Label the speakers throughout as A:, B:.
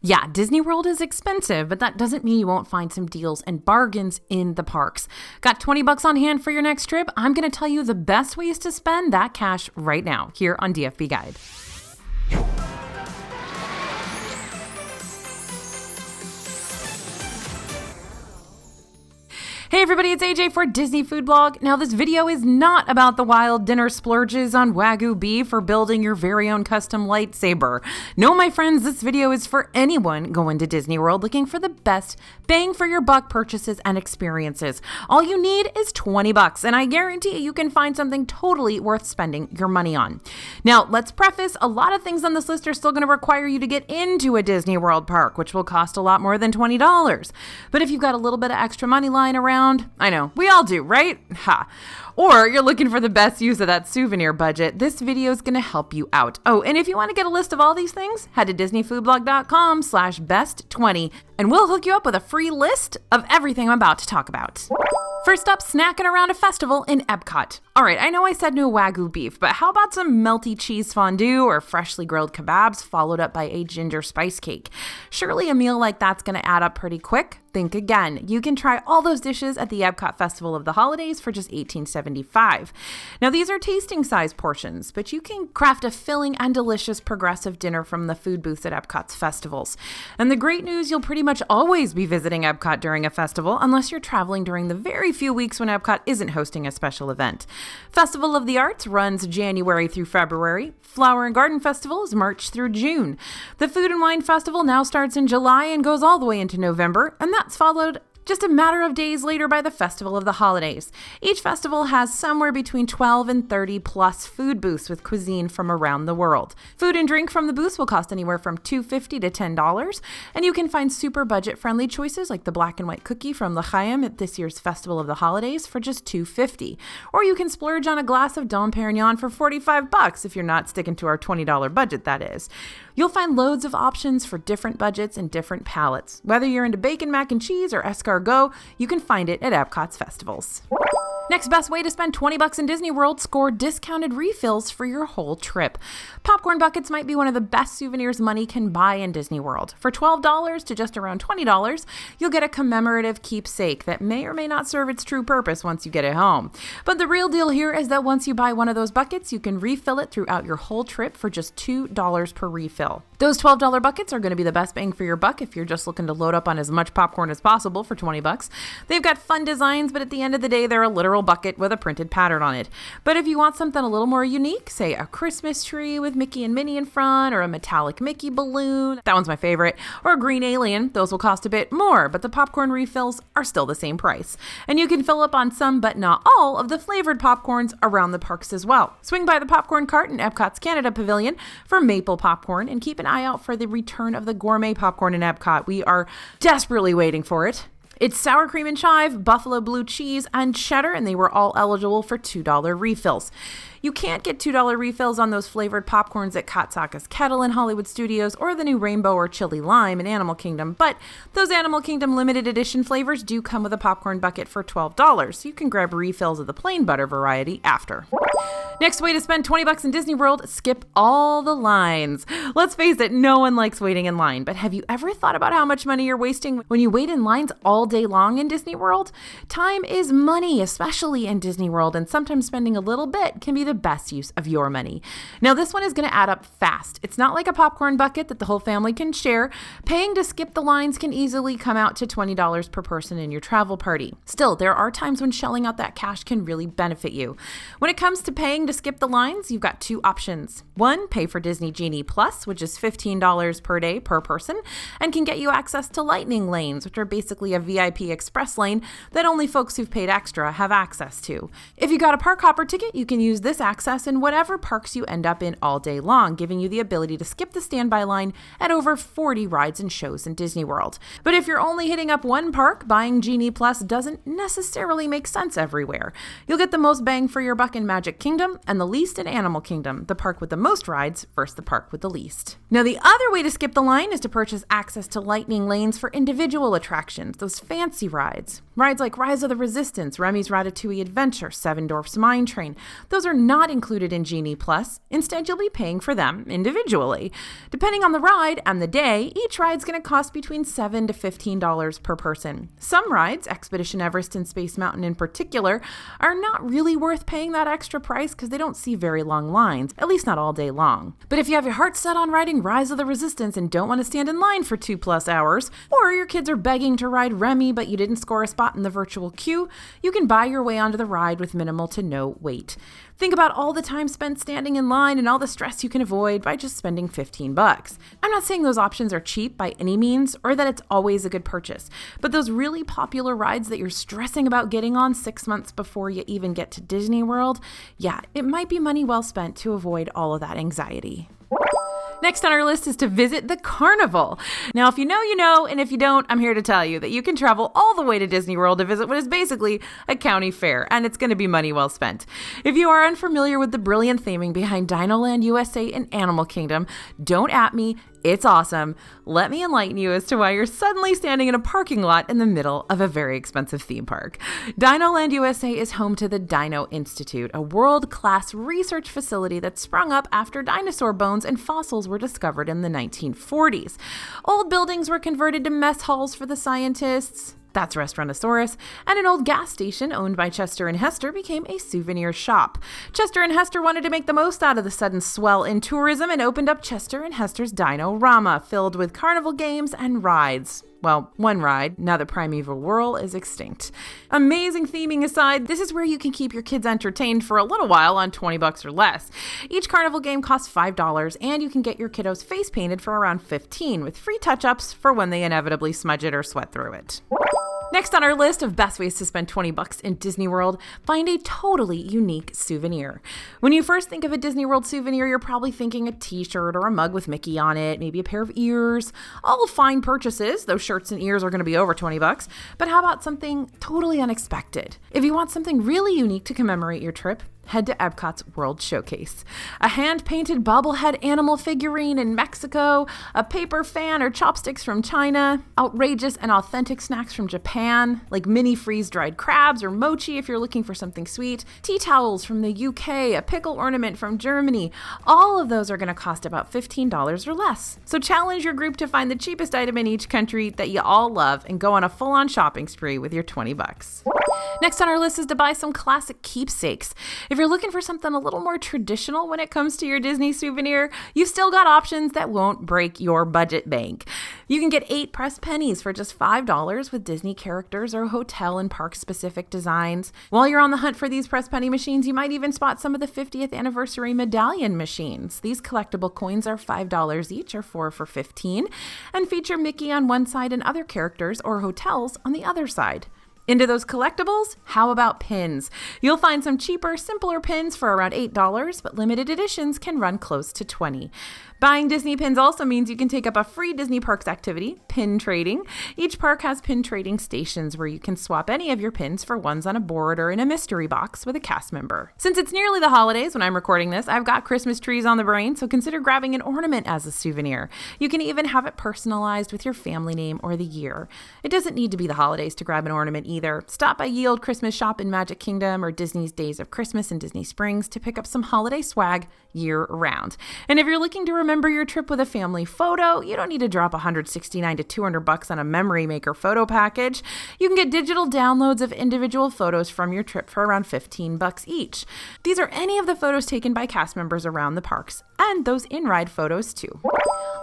A: Yeah, Disney World is expensive, but that doesn't mean you won't find some deals and bargains in the parks. Got $20 on hand for your next trip? I'm going to tell you the best ways to spend that cash right now here on DFB Guide. Hey everybody, it's AJ for Disney Food Blog. Now this video is not about the wild dinner splurges on wagyu beef or building your very own custom lightsaber. No, my friends, this video is for anyone going to Disney World looking for the best bang for your buck purchases and experiences. All you need is $20, and I guarantee you can find something totally worth spending your money on. Now, let's preface, a lot of things on this list are still going to require you to get into a Disney World park, which will cost a lot more than $20. But if you've got a little bit of extra money lying around, I know, we all do, right? Ha. Or you're looking for the best use of that souvenir budget, this video is going to help you out. Oh, and if you want to get a list of all these things, head to disneyfoodblog.com/best20 and we'll hook you up with a free list of everything I'm about to talk about. First up, snacking around a festival in EPCOT. All right, I know I said no wagyu beef, but how about some melty cheese fondue or freshly grilled kebabs followed up by a ginger spice cake? Surely a meal like that's going to add up pretty quick. Think again. You can try all those dishes at the EPCOT Festival of the Holidays for just $18.75. Now, these are tasting size portions, but you can craft a filling and delicious progressive dinner from the food booths at EPCOT's festivals. And the great news, you'll pretty much always be visiting EPCOT during a festival, unless you're traveling during the very few weeks when EPCOT isn't hosting a special event. Festival of the Arts runs January through February. Flower and Garden Festival is March through June. The Food and Wine Festival now starts in July and goes all the way into November, and that's followed just a matter of days later by the Festival of the Holidays. Each festival has somewhere between 12 and 30 plus food booths with cuisine from around the world. Food and drink from the booths will cost anywhere from $2.50 to $10, and you can find super budget-friendly choices like the black and white cookie from L'Chaim at this year's Festival of the Holidays for just $2.50. Or you can splurge on a glass of Dom Perignon for $45 if you're not sticking to our $20 budget, that is. You'll find loads of options for different budgets and different palates. Whether you're into bacon, mac and cheese, or escargot, you can find it at EPCOT's festivals. Next best way to spend $20 in Disney World, score discounted refills for your whole trip. Popcorn buckets might be one of the best souvenirs money can buy in Disney World. For $12 to just around $20, you'll get a commemorative keepsake that may or may not serve its true purpose once you get it home. But the real deal here is that once you buy one of those buckets, you can refill it throughout your whole trip for just $2 per refill. Those $12 buckets are going to be the best bang for your buck if you're just looking to load up on as much popcorn as possible for $20. They've got fun designs, but at the end of the day, they're a literal bucket with a printed pattern on it. But if you want something a little more unique, say a Christmas tree with Mickey and Minnie in front, or a metallic Mickey balloon, that one's my favorite, or a green alien, those will cost a bit more, but the popcorn refills are still the same price. And you can fill up on some, but not all, of the flavored popcorns around the parks as well. Swing by the popcorn cart in Epcot's Canada Pavilion for maple popcorn, and keep an eye out for the return of the gourmet popcorn in Epcot. We are desperately waiting for it. It's sour cream and chive, buffalo blue cheese, and cheddar, and they were all eligible for $2 refills. You can't get $2 refills on those flavored popcorns at Katsaka's Kettle in Hollywood Studios or the new Rainbow or Chili Lime in Animal Kingdom, but those Animal Kingdom limited edition flavors do come with a popcorn bucket for $12, so you can grab refills of the plain butter variety after. Next way to spend $20 in Disney World, skip all the lines. Let's face it, no one likes waiting in line, but have you ever thought about how much money you're wasting when you wait in lines all day long in Disney World? Time is money, especially in Disney World, and sometimes spending a little bit can be the best use of your money. Now, this one is going to add up fast. It's not like a popcorn bucket that the whole family can share. Paying to skip the lines can easily come out to $20 per person in your travel party. Still, there are times when shelling out that cash can really benefit you. When it comes to paying to skip the lines, you've got two options. One, pay for Disney Genie Plus, which is $15 per day per person, and can get you access to lightning lanes, which are basically a VIP express lane that only folks who've paid extra have access to. If you got a park hopper ticket, you can use this access in whatever parks you end up in all day long, giving you the ability to skip the standby line at over 40 rides and shows in Disney World. But if you're only hitting up one park, buying Genie Plus doesn't necessarily make sense everywhere. You'll get the most bang for your buck in Magic Kingdom and the least in Animal Kingdom, the park with the most rides versus the park with the least. Now, the other way to skip the line is to purchase access to lightning lanes for individual attractions, those fancy rides. Rides like Rise of the Resistance, Remy's Ratatouille Adventure, Seven Dwarfs Mine Train. Those are not included in Genie Plus. Instead, you'll be paying for them individually. Depending on the ride and the day, each ride's going to cost between $7 to $15 per person. Some rides, Expedition Everest and Space Mountain in particular, are not really worth paying that extra price because they don't see very long lines, at least not all day long. But if you have your heart set on riding Rise of the Resistance and don't want to stand in line for 2+ hours, or your kids are begging to ride Remy but you didn't score a spot in the virtual queue, you can buy your way onto the ride with minimal to no wait. Think about all the time spent standing in line and all the stress you can avoid by just spending $15. I'm not saying those options are cheap by any means or that it's always a good purchase, but those really popular rides that you're stressing about getting on 6 months before you even get to Disney World, yeah, it might be money well spent to avoid all of that anxiety. Next on our list is to visit the Carnival. Now, if you know, you know, and if you don't, I'm here to tell you that you can travel all the way to Disney World to visit what is basically a county fair, and it's going to be money well spent. If you are unfamiliar with the brilliant theming behind Dinoland USA and Animal Kingdom, don't at me. It's awesome. Let me enlighten you as to why you're suddenly standing in a parking lot in the middle of a very expensive theme park. Dinoland USA is home to the Dino Institute, a world-class research facility that sprung up after dinosaur bones and fossils were discovered in the 1940s. Old buildings were converted to mess halls for the scientists. That's Restaurantosaurus, and an old gas station owned by Chester and Hester became a souvenir shop. Chester and Hester wanted to make the most out of the sudden swell in tourism and opened up Chester and Hester's Dino-Rama, filled with carnival games and rides. Well, one ride, now that Primeval Whirl is extinct. Amazing theming aside, this is where you can keep your kids entertained for a little while on $20 or less. Each carnival game costs $5, and you can get your kiddos face painted for around $15, with free touch-ups for when they inevitably smudge it or sweat through it. Next on our list of best ways to spend $20 in Disney World, find a totally unique souvenir. When you first think of a Disney World souvenir, you're probably thinking a t-shirt or a mug with Mickey on it, maybe a pair of ears. All fine purchases, those shirts and ears are going to be over $20, but how about something totally unexpected? If you want something really unique to commemorate your trip, head to EPCOT's World Showcase. A hand-painted bobblehead animal figurine in Mexico, a paper fan or chopsticks from China, outrageous and authentic snacks from Japan, like mini freeze-dried crabs or mochi if you're looking for something sweet, tea towels from the UK, a pickle ornament from Germany. All of those are going to cost about $15 or less. So challenge your group to find the cheapest item in each country that you all love and go on a full-on shopping spree with your $20. Next on our list is to buy some classic keepsakes. If you're looking for something a little more traditional when it comes to your Disney souvenir, you've still got options that won't break your budget bank. You can get 8 pressed pennies for just $5 with Disney characters or hotel and park specific designs. While you're on the hunt for these pressed penny machines, you might even spot some of the 50th anniversary medallion machines. These collectible coins are $5 each or 4 for $15 and feature Mickey on one side and other characters or hotels on the other side. Into those collectibles? How about pins? You'll find some cheaper, simpler pins for around $8, but limited editions can run close to $20. Buying Disney pins also means you can take up a free Disney Parks activity, pin trading. Each park has pin trading stations where you can swap any of your pins for ones on a board or in a mystery box with a cast member. Since it's nearly the holidays when I'm recording this, I've got Christmas trees on the brain, so consider grabbing an ornament as a souvenir. You can even have it personalized with your family name or the year. It doesn't need to be the holidays to grab an ornament either. Stop by Ye Olde Christmas Shop in Magic Kingdom or Disney's Days of Christmas in Disney Springs to pick up some holiday swag year-round. And if you're looking to remember your trip with a family photo, you don't need to drop $169 to $200 on a memory maker photo package. You can get digital downloads of individual photos from your trip for around $15 each. These are any of the photos taken by cast members around the parks, and those in-ride photos too.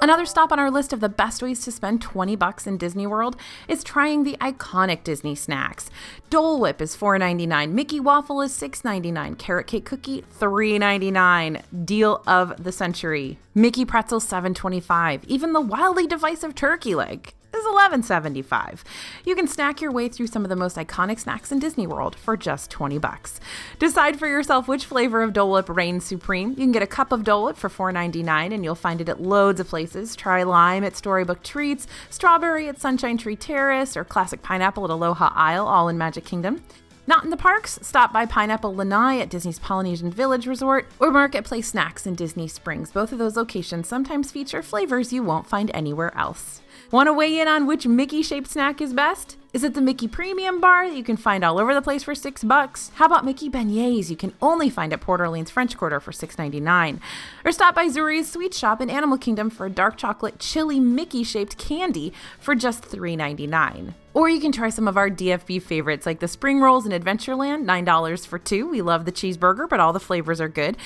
A: Another stop on our list of the best ways to spend $20 in Disney World is trying the iconic Disney snacks. Dole Whip is $4.99, Mickey Waffle is $6.99, Carrot Cake Cookie $3.99, deal of the century. Mickey Pretzel $7.25, even the wildly divisive turkey leg is $11.75. You can snack your way through some of the most iconic snacks in Disney World for just $20. Decide for yourself which flavor of Dole Whip reigns supreme. You can get a cup of Dole Whip for $4.99 and you'll find it at loads of places. Try lime at Storybook Treats, strawberry at Sunshine Tree Terrace, or classic pineapple at Aloha Isle, all in Magic Kingdom. Not in the parks? Stop by Pineapple Lanai at Disney's Polynesian Village Resort or Marketplace Snacks in Disney Springs. Both of those locations sometimes feature flavors you won't find anywhere else. Want to weigh in on which Mickey-shaped snack is best? Is it the Mickey Premium Bar that you can find all over the place for $6? How about Mickey Beignets you can only find at Port Orleans French Quarter for $6.99? Or stop by Zuri's Sweet Shop in Animal Kingdom for a dark chocolate chili Mickey-shaped candy for just $3.99. Or you can try some of our DFB favorites like the spring rolls in Adventureland, $9 for 2. We love the cheeseburger, but all the flavors are good.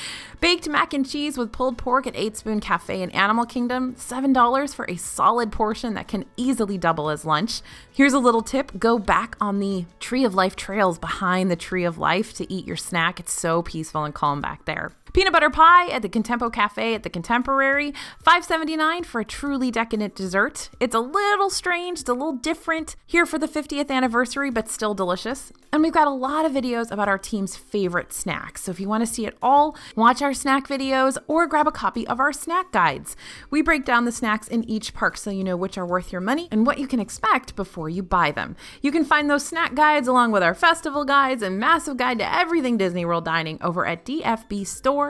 A: Baked mac and cheese with pulled pork at 8 Spoon Cafe in Animal Kingdom, $7 for a solid portion that can easily double as lunch. Here's a little tip. Go back on the Tree of Life trails behind the Tree of Life to eat your snack. It's so peaceful and calm back there. Peanut butter pie at the Contempo Cafe at the Contemporary, $5.79 for a truly decadent dessert. It's a little strange, it's a little different here for the 50th anniversary, but still delicious. And we've got a lot of videos about our team's favorite snacks. So if you want to see it all, watch our snack videos or grab a copy of our snack guides. We break down the snacks in each park so you know which are worth your money and what you can expect before you buy them. You can find those snack guides along with our festival guides and massive guide to everything Disney World dining over at dfbstore.com.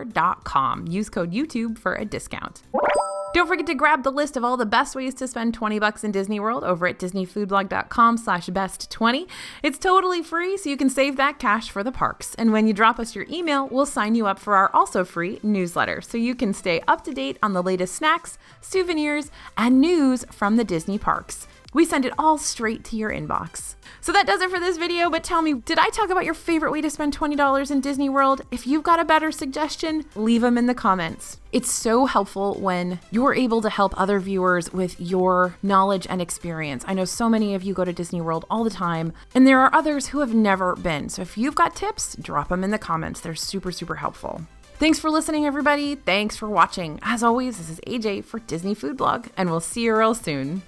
A: Use code YouTube for a discount. Don't forget to grab the list of all the best ways to spend $20 in Disney World over at disneyfoodblog.com/best20. It's totally free, so you can save that cash for the parks. And when you drop us your email, we'll sign you up for our also free newsletter, so you can stay up to date on the latest snacks, souvenirs, and news from the Disney parks. We send it all straight to your inbox. So that does it for this video, but tell me, did I talk about your favorite way to spend $20 in Disney World? If you've got a better suggestion, leave them in the comments. It's so helpful when you're able to help other viewers with your knowledge and experience. I know so many of you go to Disney World all the time, and there are others who have never been. So if you've got tips, drop them in the comments. They're super, super helpful. Thanks for listening, everybody. Thanks for watching. As always, this is AJ for Disney Food Blog, and we'll see you real soon.